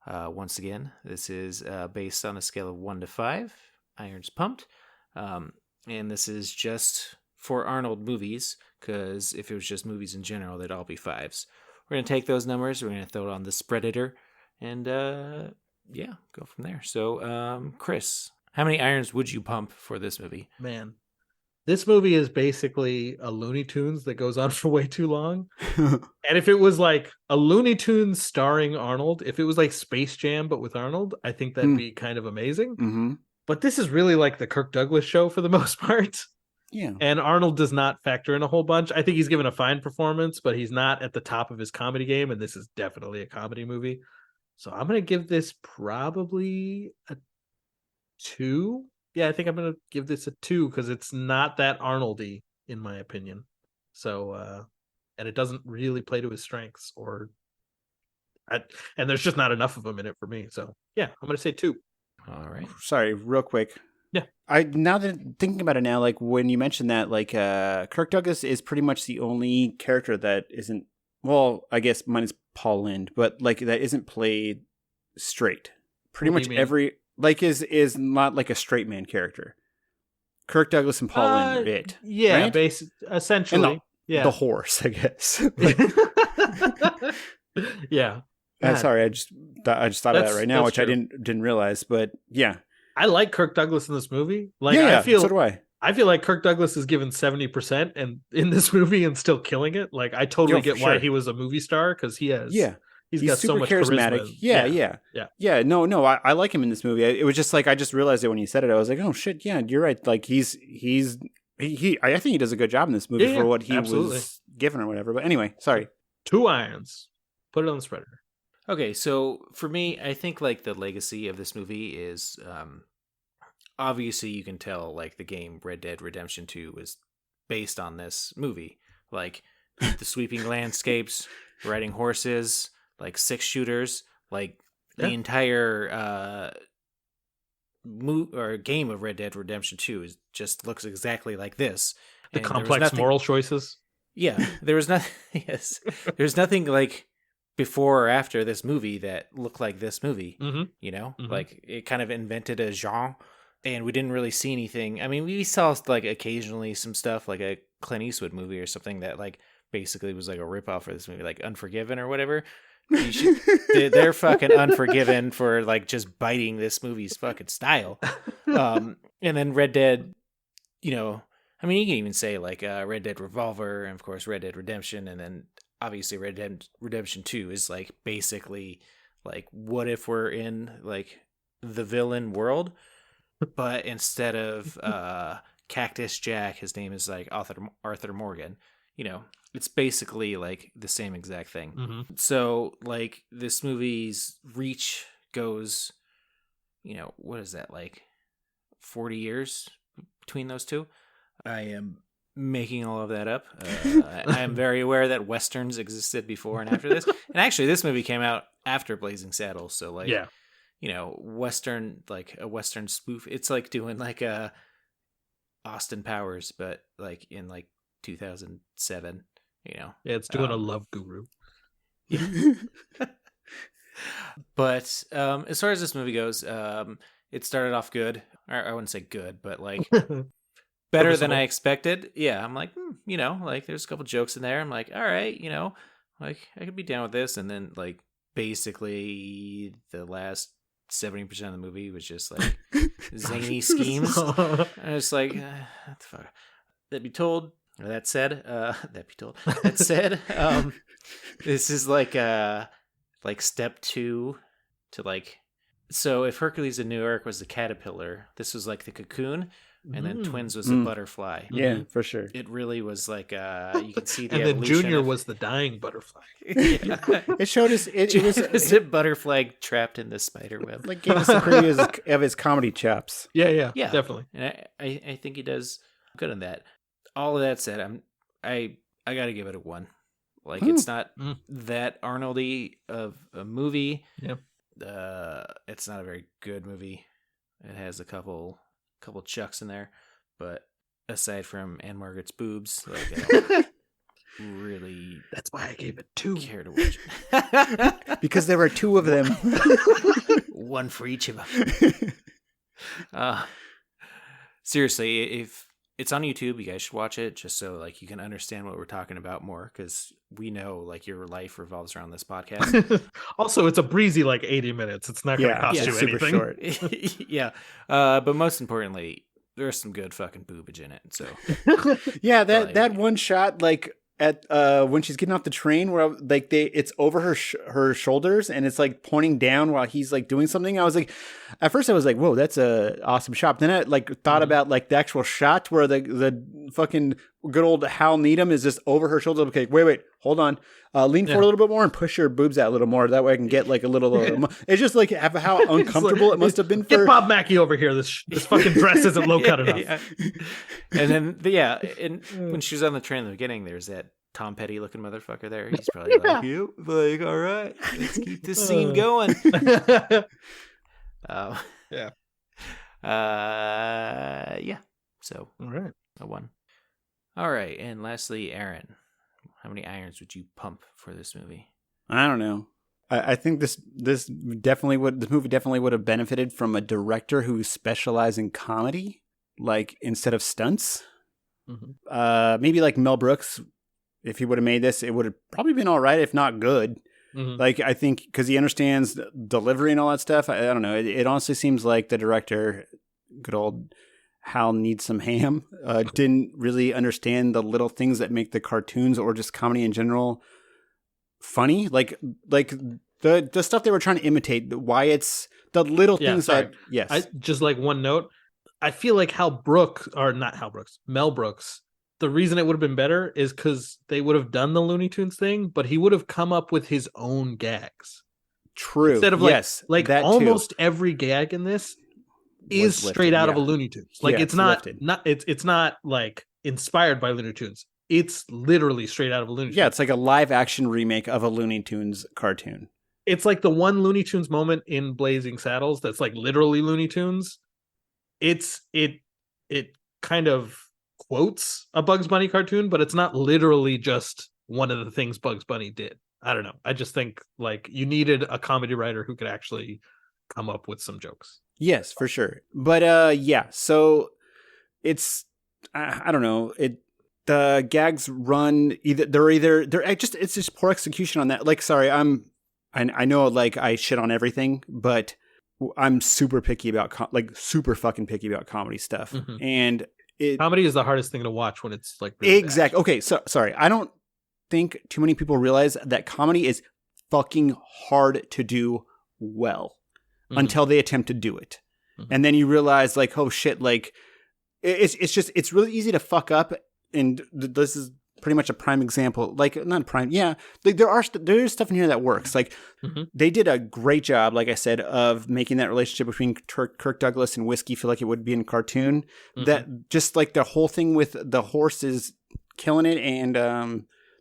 Once again, this is based on a scale of 1 to 5, irons pumped. And this is just for Arnold movies, because if it was just movies in general, they'd all be 5s. We're going to take those numbers, we're going to throw it on the Spreadator, and go from there. So, Chris, how many irons would you pump for this movie? Man, this movie is basically a Looney Tunes that goes on for way too long. And if it was like a Looney Tunes starring Arnold, if it was like Space Jam but with Arnold, I think that'd be kind of amazing. Mm-hmm. But this is really like the Kirk Douglas show for the most part. Yeah. And Arnold does not factor in a whole bunch. I think he's given a fine performance, but he's not at the top of his comedy game, and this is definitely a comedy movie. So I'm going to give this probably a 2. Yeah, I think I'm going to give this a 2 because it's not that Arnold-y, in my opinion. So, and it doesn't really play to his strengths or And there's just not enough of them in it for me. So yeah, I'm gonna say 2. All right. Sorry, real quick. Yeah. Now that thinking about it now, like when you mentioned that, like Kirk Douglas is pretty much the only character that isn't, well, I guess minus Paul Lynde, but like that isn't played straight. Pretty much every like is not like a straight man character. Kirk Douglas and Paul Lynde are it. Yeah, right? Essentially. The horse, I guess. Yeah. Sorry, I just thought of that right now, which true. I didn't realize, but yeah. I like Kirk Douglas in this movie. Like, so do I. I feel like Kirk Douglas is given 70% and in this movie and still killing it. Like, I totally get why he was a movie star, because he has. Yeah. He's got super so much charismatic. Charisma. Yeah. No, I like him in this movie. It was just like I just realized it when you said it. I was like, oh shit, yeah, you're right. Like I think he does a good job in this movie for what he was given or whatever. But anyway, sorry. 2 irons. Put it on the Spreadator. Okay, so for me, I think like the legacy of this movie is obviously you can tell like the game Red Dead Redemption 2 was based on this movie. Like the sweeping landscapes, riding horses, like 6 shooters, like the entire game of Red Dead Redemption 2 just looks exactly like this. The complex moral choices. Yeah, there was nothing. Yes, there's nothing like before or after this movie that looked like this movie. Mm-hmm. You know, Mm-hmm. like it kind of invented a genre, and we didn't really see anything. I mean, we saw like occasionally some stuff like a Clint Eastwood movie or something that like basically was like a ripoff for this movie, like Unforgiven or whatever. They're fucking Unforgiven for like just biting this movie's fucking style. And then Red Dead, you know. I mean, you can even say like Red Dead Revolver and of course Red Dead Redemption, and then obviously Red Dead Redemption 2 is like basically like what if we're in like the villain world, but instead of Cactus Jack, his name is like Arthur Morgan. You know, it's basically like the same exact thing. Mm-hmm. So like this movie's reach goes, you know, what is that, like 40 years between those two? I am making all of that up. I am very aware that Westerns existed before and after this. And actually, this movie came out after Blazing Saddles. So, like, you know, Western, like a Western spoof. It's like doing like a Austin Powers, but like in like 2007, you know. Yeah, it's doing a Love Guru. Yeah. But as far as this movie goes, it started off good. Or I wouldn't say good, but like... better than I expected. Yeah, I'm like, you know, like there's a couple jokes in there. I'm like, all right, you know, like I could be down with this. And then like basically the last 70% of the movie was just like zany schemes. I was like, what the fuck? That said, this is like step 2 to like, so if Hercules in New York was the caterpillar, this was like the cocoon. And then Twins was a butterfly. Yeah, for sure. It really was like you can see the and evolution. then Junior was the dying butterfly. It showed us it was a butterfly trapped in the spider web. Like gave us a preview of his comedy chops. Yeah, definitely. And I think he does good on that. All of that said, I got to give it a 1. Like it's not that Arnold-y of a movie. Yep. It's not a very good movie. It has a couple chucks in there, but aside from Ann-Margret's boobs, like I don't really, that's why I gave it 2. Care to watch it. Because there were 2 of them, 1 for each of them. Seriously, if it's on YouTube, you guys should watch it just so like you can understand what we're talking about more, because we know like your life revolves around this podcast. Also, it's a breezy like 80 minutes. It's not going to cost you super anything. Short. Yeah, but most importantly, there's some good fucking boobage in it. So yeah, that one shot like at when she's getting off the train where like it's over her shoulders and it's like pointing down while he's like doing something. I was like, at first I was like, whoa, that's a awesome shot. Then I like thought about like the actual shot where the fucking good old Hal Needham is just over her shoulder. Okay, wait, hold on. Lean forward a little bit more and push your boobs out a little more. That way I can get like a little. It's just like how uncomfortable it must have been for. Get Bob Mackie over here. This fucking dress isn't low cut enough. Yeah. And then and when she was on the train in the beginning, there's that Tom Petty looking motherfucker there. He's probably like, yep, like, all right, let's keep this scene going. Yeah. Yeah. So, All right. a 1. All right, and lastly, Aaron, how many irons would you pump for this movie? I don't know. I think this movie definitely would have benefited from a director who specialized in comedy, like instead of stunts. Mm-hmm. Maybe like Mel Brooks. If he would have made this, it would have probably been all right, if not good. Mm-hmm. Like, I think because he understands delivery and all that stuff. I don't know. It honestly seems like the director, good old Hal Needs Some Ham, didn't really understand the little things that make the cartoons or just comedy in general funny. Like the stuff they were trying to imitate. Why it's the little things that. Yes. I just like one note. I feel like Mel Brooks. The reason it would have been better is because they would have done the Looney Tunes thing, but he would have come up with his own gags. True. Instead of like almost every gag in this is straight out of a Looney Tunes. Like it's not like inspired by Looney Tunes. It's literally straight out of a Looney Tunes. Yeah, it's like a live action remake of a Looney Tunes cartoon. It's like the one Looney Tunes moment in Blazing Saddles that's like literally Looney Tunes. It kind of quotes a Bugs Bunny cartoon, but it's not literally just one of the things Bugs Bunny did. I don't know. I just think like you needed a comedy writer who could actually come up with some jokes. Yes, for sure. But yeah, so it's I don't know. The gags run it's just poor execution on that. Like, sorry, I know like I shit on everything, but I'm super picky about super fucking picky about comedy stuff. Mm-hmm. And comedy is the hardest thing to watch when it's like really exactly bad. Okay, so sorry. I don't think too many people realize that comedy is fucking hard to do well until they attempt to do it. Mm-hmm. And then you realize like, oh shit, like it's really easy to fuck up. And this is pretty much a prime example. Like, not prime. Yeah. Like there's stuff in here that works. Like they did a great job, like I said, of making that relationship between Kirk Douglas and Whiskey feel like it would be in a cartoon. Mm-hmm. That just like the whole thing with the horse is killing it. And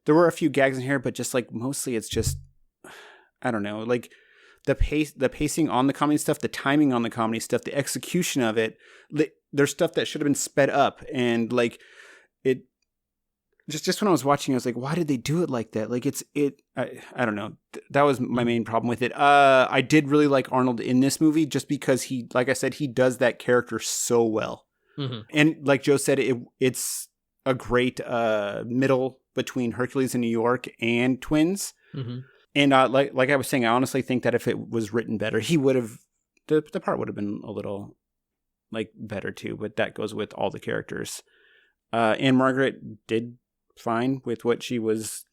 there were a few gags in here, but just like mostly it's just, I don't know, like the pacing on the comedy stuff, the timing on the comedy stuff, the execution of it. There's stuff that should have been sped up, and like it. Just when I was watching, I was like, why did they do it like that? Like I don't know. That was my main problem with it. I did really like Arnold in this movie just because he, like I said, he does that character so well. Mm-hmm. And like Joe said, it's a great middle between Hercules in New York and Twins. Mm-hmm. And like I was saying, I honestly think that if it was written better, he would have, the part would have been a little like better too, but that goes with all the characters. Ann-Margret did fine with what she was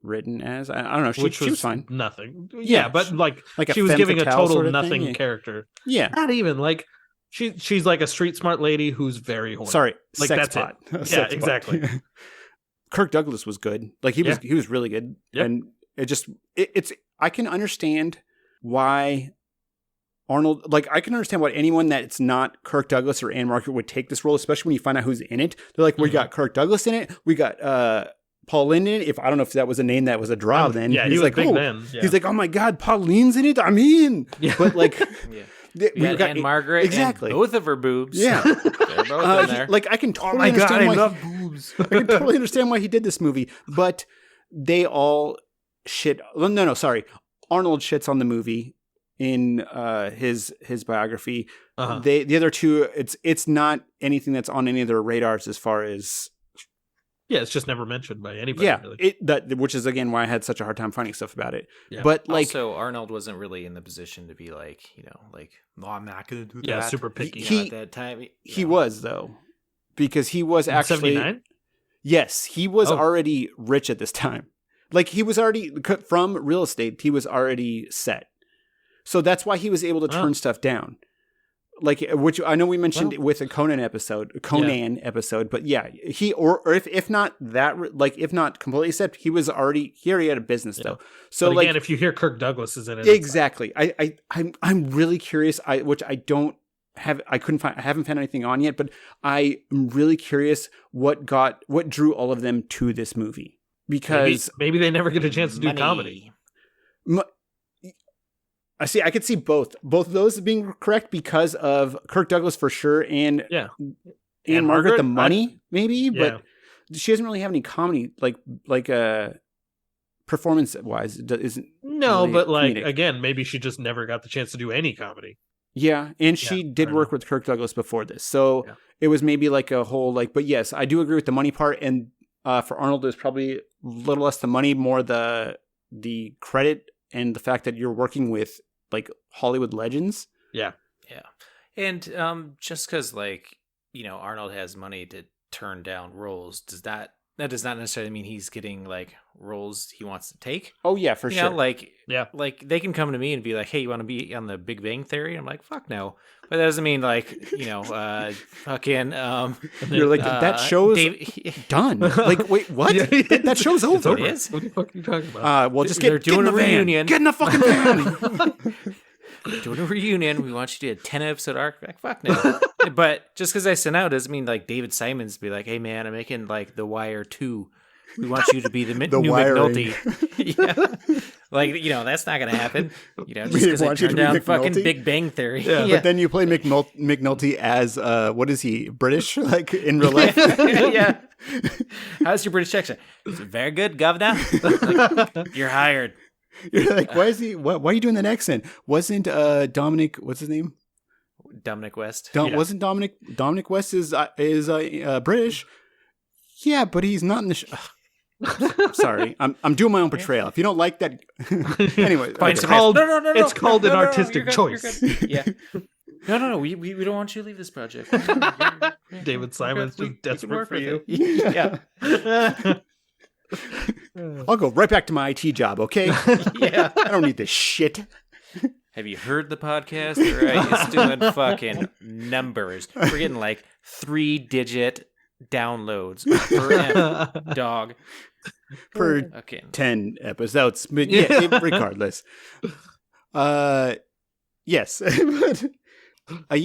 written as. I don't know. She was fine. Nothing. Yeah, but like she was giving a total sort of nothing character. Yeah. Not even like she's like a street smart lady who's very horny. Sorry. Like sex that's pot. it. Yeah, exactly. Kirk Douglas was good. Like he was really good. Yep. And it just I can understand why Arnold, like I can understand why anyone that's not Kirk Douglas or Ann-Margret would take this role, especially when you find out who's in it. They're like, we got Kirk Douglas in it. We got Paul Lynde in it. I don't know if that was a name that was a draw then. Yeah, he was like, big then. Yeah. He's like, oh my God, Pauline's in it. I'm in. Yeah. But like, we got Ann-Margret. Exactly. And both of her boobs. Yeah. They're both in there. Like I can totally understand why. I love boobs. I can totally understand why he did this movie, but they all shit. No, sorry. Arnold shits on the movie in his biography. Uh-huh. The other two, it's not anything that's on any of their radars as far as it's just never mentioned by anybody. Yeah, really. Which is again why I had such a hard time finding stuff about it. Yeah. But like, also Arnold wasn't really in the position to be like, no, I'm not going to do that. Yeah, super picky. At that time, he was though, because he was actually 79. Yes, he was already rich at this time. Like he was already from real estate. He was already set. So that's why he was able to turn stuff down. Like, which I know we mentioned with a Conan episode, but yeah, he, or if not that, like, if not completely set, he already had a business though. So but like, again, if you hear Kirk Douglas is in it. Exactly. I'm really curious, I haven't found anything on yet, but I'm really curious what drew all of them to this movie. because maybe they never get a chance to do comedy. I see. I could see both of those being correct because of Kirk Douglas for sure, and Ann-Margret, the money maybe, but she doesn't really have any comedy like performance wise. Isn't no, really but like comedic. Again, maybe she just never got the chance to do any comedy. Yeah, and she did work with Kirk Douglas before this, so it was maybe like a whole like. But yes, I do agree with the money part, and for Arnold, it's probably a little less the money, more the credit and the fact that you're working with like Hollywood legends. Yeah, and just because like Arnold has money to turn down roles, that does not necessarily mean he's getting like roles he wants to take. Oh yeah, for sure. Like they can come to me and be like, "Hey, you want to be on the Big Bang Theory?" I'm like, "Fuck no." But that doesn't mean like fucking. You're like that show's done. Like, wait, what? That show's over. It is. What the fuck are you talking about? Well, just they're doing get in the a reunion. Get in the fucking van. Doing a reunion. We want you to do a 10-episode arc. Like, fuck no. But just because I sent out doesn't mean like David Simons be like, "Hey man, I'm making like The Wire 2. We want you to be the new McNulty." Yeah. Like, that's not gonna happen. Just because I turned down fucking Big Bang Theory. Yeah. But then you play McNulty as what is he, British? Like in real life? Yeah. How's your British accent? Is it very good, governor? Like, you're hired. You're like, why are you doing that accent? Wasn't Dominic, what's his name? Dominic West. Wasn't Dominic West is British? Yeah, but he's not in the show. Sorry, I'm doing my own portrayal. If you don't like that, anyway, it's called it's called an artistic choice. Yeah. No. We don't want you to leave this project. David Simon's just desperate for you. Yeah. I'll go right back to my IT job. Okay. Yeah. I don't need this shit. Have you heard the podcast? All right, it's doing fucking numbers. We're getting like 3-digit downloads per dog per 10 episodes. But yeah, regardless. Yes. But I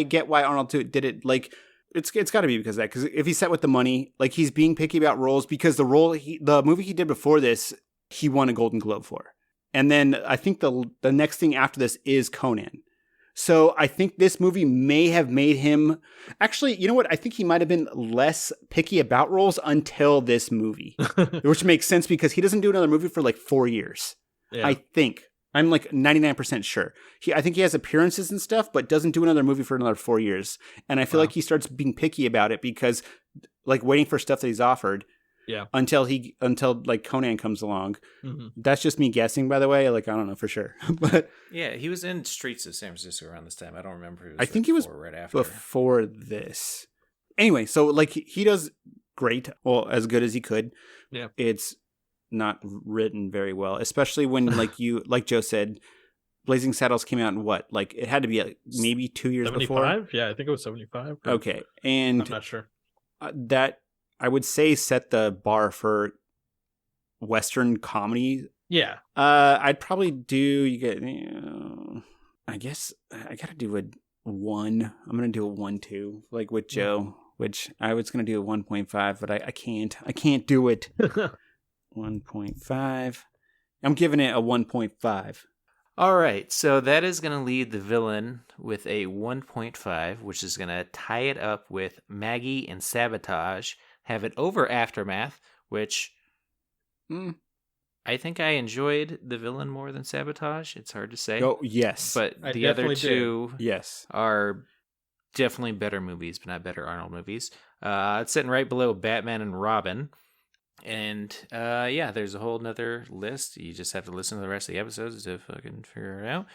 get why Arnold did it. Like it's got to be because of that. Because if he's set with the money, like he's being picky about roles because the movie he did before this, he won a Golden Globe for. And then I think the next thing after this is Conan. So I think this movie may have made him... Actually, you know what? I think he might have been less picky about roles until this movie. Which makes sense because he doesn't do another movie for like 4 years. Yeah. I think. I'm like 99% sure. I think he has appearances and stuff, but doesn't do another movie for another 4 years. And I feel like he starts being picky about it because like waiting for stuff that he's offered. Yeah. Until like Conan comes along. Mm-hmm. That's just me guessing, by the way. Like I don't know for sure, but yeah, he was in Streets of San Francisco around this time. I don't remember. I think he was right after. Before this. Anyway, so like he does great. Well, as good as he could. Yeah. It's not written very well, especially when like Joe said, Blazing Saddles came out in what? Like it had to be maybe 2 years 75? before. Yeah, I think it was 75. Okay, and I'm not sure. That I would say set the bar for Western comedy. Yeah. I'd probably I guess I gotta do a 1. I'm gonna do a 1-2, like with Joe, which I was gonna do a 1.5, but I can't do it. 1.5. I'm giving it a 1.5. All right, so that is going to lead the villain with a 1.5, which is going to tie it up with Maggie and Sabotage, have it over Aftermath, which I think I enjoyed the villain more than Sabotage. It's hard to say. Oh, yes. But the other two yes, are definitely better movies, but not better Arnold movies. It's sitting right below Batman and Robin. And there's a whole nother list. You just have to listen to the rest of the episodes to fucking figure it out.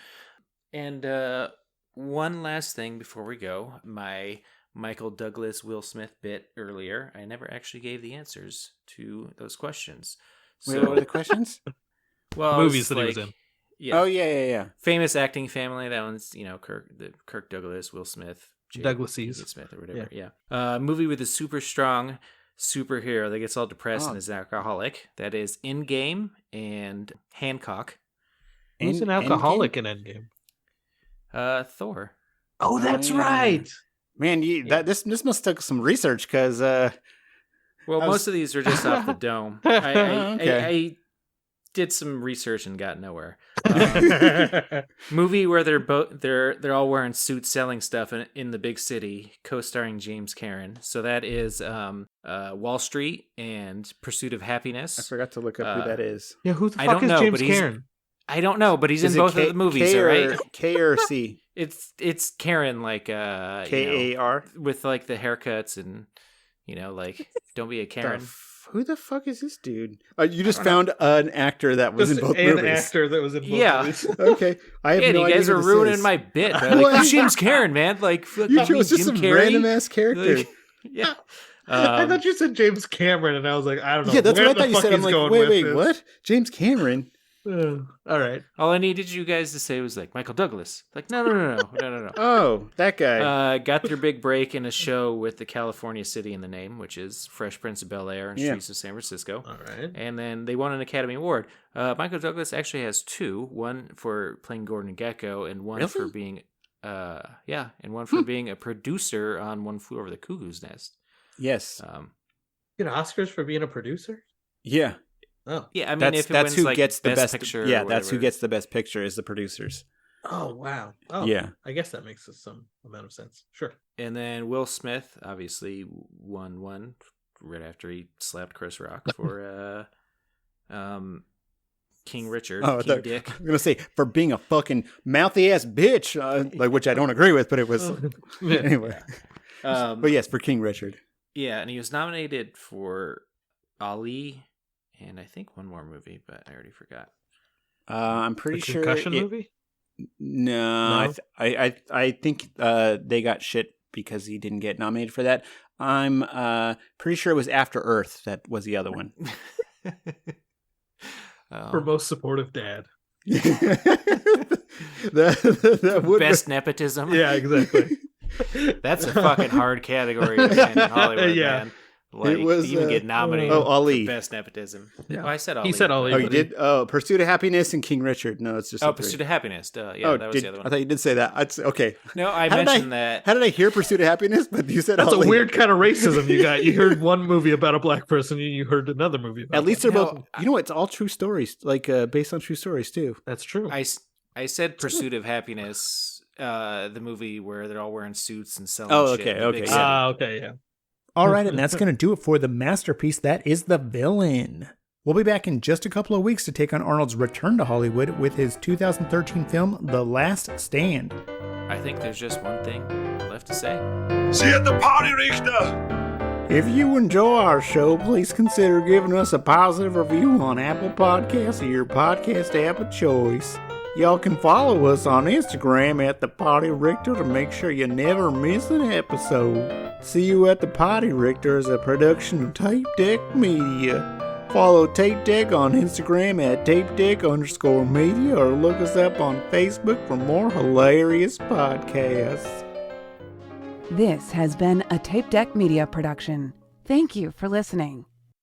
And one last thing before we go. My Michael Douglas, Will Smith bit earlier, I never actually gave the answers to those questions. So, what are the questions? Well, movies that he was in. Yeah. Oh, yeah. Famous acting family. That one's, Kirk Douglas, Will Smith. Douglases. Smith or whatever. Yeah. Movie with a super strong superhero that gets all depressed and is an alcoholic. That is Endgame and Hancock. Who's an alcoholic in Endgame? Thor. Oh, that's right. Man, this must take some research because Well, most of these are just off the dome. I did some research and got nowhere. Movie where they're all wearing suits, selling stuff in the big city, co-starring James Cameron. So that is Wall Street and Pursuit of Happiness. I forgot to look up who that is. Yeah, who the fuck is James Cameron? I don't know, but he's in both of the movies, right? K or C? It's Karen, like K-A-R? with like the haircuts and like don't be a Karen. Who the fuck is this dude? You just found an actor that was in both movies. An actor that was in both movies. Okay. I have no idea. You guys are ruining my bit. Like, James Cameron, man. Like, you chose just some random ass character. Like, yeah. I thought you said James Cameron, and I was like, I don't know. Yeah, that's where what I thought you said. I'm like, wait, what? James Cameron? All right. All I needed you guys to say was like Michael Douglas. Like, no. Oh, that guy. Got their big break in a show with the California city in the name, which is Fresh Prince of Bel-Air and Streets of San Francisco. All right. And then they won an Academy Award. Michael Douglas actually has 2, one for playing Gordon Gekko and one for being and one for being a producer on One Flew Over the Cuckoo's Nest. Yes. Get Oscars for being a producer? Yeah. Oh. Yeah, I mean, that's who gets the best picture. Yeah, that's who gets the best picture is the producers. Oh, wow. Oh, yeah. I guess that makes some amount of sense. Sure. And then Will Smith obviously won one right after he slapped Chris Rock for King Richard. King Dick. I'm gonna say for being a fucking mouthy ass bitch, which I don't agree with, but it was anyway. But yes, for King Richard. Yeah, and he was nominated for Ali. And I think one more movie, but I already forgot. I'm pretty the sure. Concussion movie? No. I think they got shit because he didn't get nominated for that. I'm pretty sure it was After Earth that was the other one. For most supportive dad. that would Best nepotism. Yeah, exactly. That's a fucking hard category to win in Hollywood, man. Like, it was, to even get nominated Ali. for best nepotism. Yeah. Oh, I said Ali. He said Ali. Oh, you did? Oh, Pursuit of Happiness and King Richard. No, it's just Pursuit of Happiness. Duh. Yeah, that was the other one. I thought you did say that. Okay. No, I mentioned that. How did I hear Pursuit of Happiness? But you said that's Ali. a weird kind of racism you got. You heard one movie about a black person, and you heard another movie about At least they're both... You know, it's all true stories, like based on true stories, too. That's true. I said Pursuit of Happiness, the movie where they're all wearing suits and selling shit. Okay. Okay, yeah. All right, and that's going to do it for the masterpiece that is The Villain. We'll be back in just a couple of weeks to take on Arnold's return to Hollywood with his 2013 film, The Last Stand. I think there's just one thing left to say. See you at the party, Richter! If you enjoy our show, please consider giving us a positive review on Apple Podcasts or your podcast app of choice. Y'all can follow us on Instagram at The Potty Richter to make sure you never miss an episode. See You at the Potty Richter is a production of Tape Deck Media. Follow Tape Deck on Instagram at TapeDeck_media or look us up on Facebook for more hilarious podcasts. This has been a Tape Deck Media production. Thank you for listening.